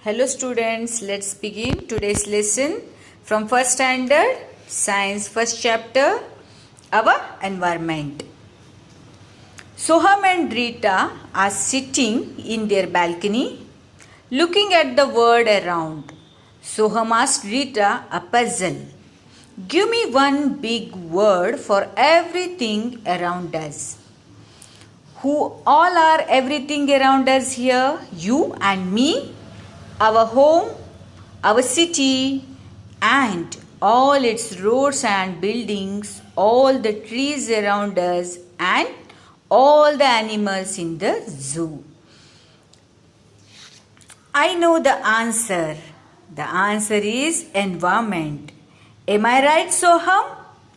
Hello students, let's begin today's lesson from first standard science first chapter, our environment. Soham and Rita are sitting in their balcony looking at the world around. Soham asked Rita a puzzle. Give me one big word for everything around us. Who all are everything around us here? You and me? Our home, our city, and all its roads and buildings, all the trees around us, and all the animals in the zoo. I know the answer. The answer is environment. Am I right, Soham?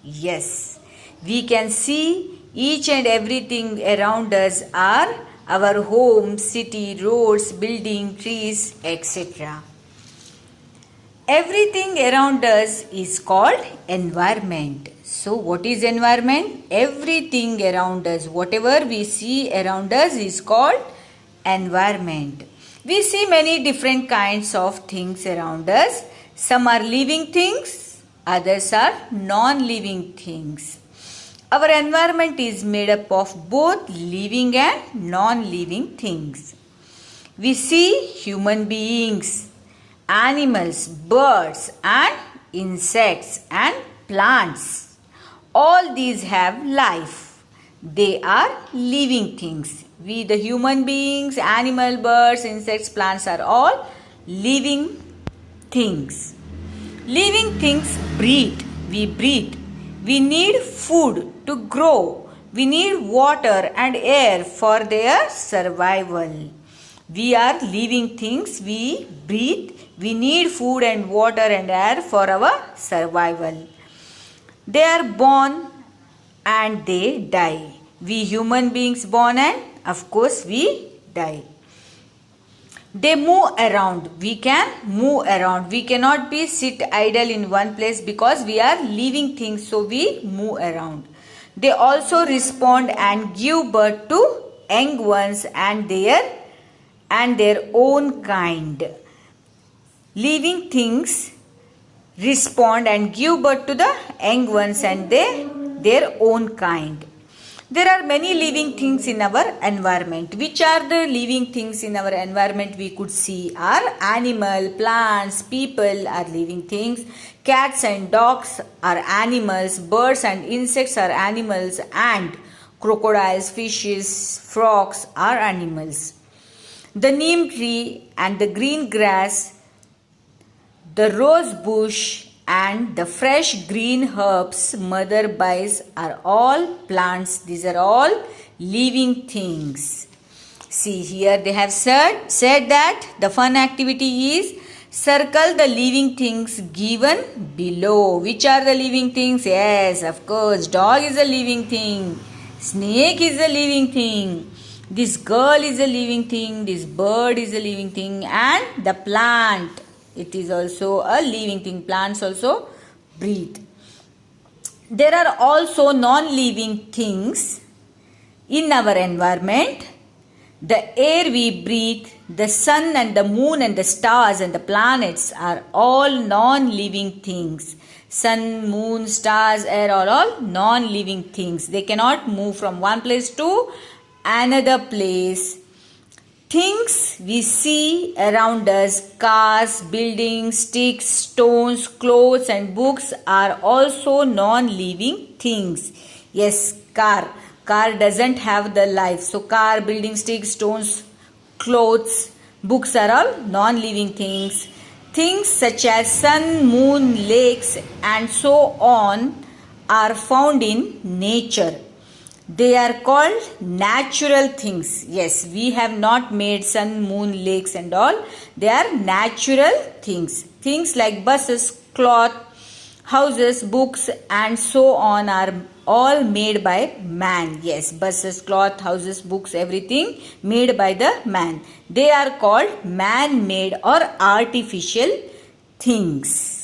Yes. We can see each and everything around us are our home, city, roads, building, trees, etc. Everything around us is called environment. So what is environment? Everything around us, whatever we see around us is called environment. We see many different kinds of things around us. Some are living things, others are non-living things. Our environment is made up of both living and non-living things. We see human beings, animals, birds and insects and plants. All these have life. They are living things. We, the human beings, animal, birds, insects, plants are all living things. Living things breathe. We breathe. We need food to grow. We need water and air for their survival. We are living things. We breathe. We need food and water and air for our survival. They are born and they die. We human beings born and of course we die. They move around. We can move around. We cannot be sit idle in one place because we are living things, so we move around. They also respond and give birth to young ones and their own kind. Living things respond and give birth to the young ones and their own kind. There are many living things in our environment. Which are the living things in our environment we could see are animal, plants, people are living things. Cats and dogs are animals. Birds and insects are animals. And crocodiles, fishes, frogs are animals. The neem tree and the green grass, the rose bush, and the fresh green herbs mother buys are all plants. These are all living things. See, here they have said that the fun activity is circle the living things given below. Which are the living things? Yes, of course, dog is a living thing. Snake is a living thing. This girl is a living thing. This bird is a living thing. And the plant, it is also a living thing. Plants also breathe. There are also non-living things in our environment. The air we breathe, the sun and the moon and the stars and the planets are all non-living things. Sun, moon, stars, air are all non-living things. They cannot move from one place to another place. Things we see around us, cars, buildings, sticks, stones, clothes and books are also non-living things. Yes, car doesn't have the life. So car, building, sticks, stones, clothes, books are all non-living things. Things such as sun, moon, lakes and so on are found in nature. They are called natural things. Yes, we have not made sun, moon, lakes and all. They are natural things. Things like buses, cloth, houses, books and so on are all made by man. Yes, buses, cloth, houses, books, everything made by the man. They are called man-made or artificial things.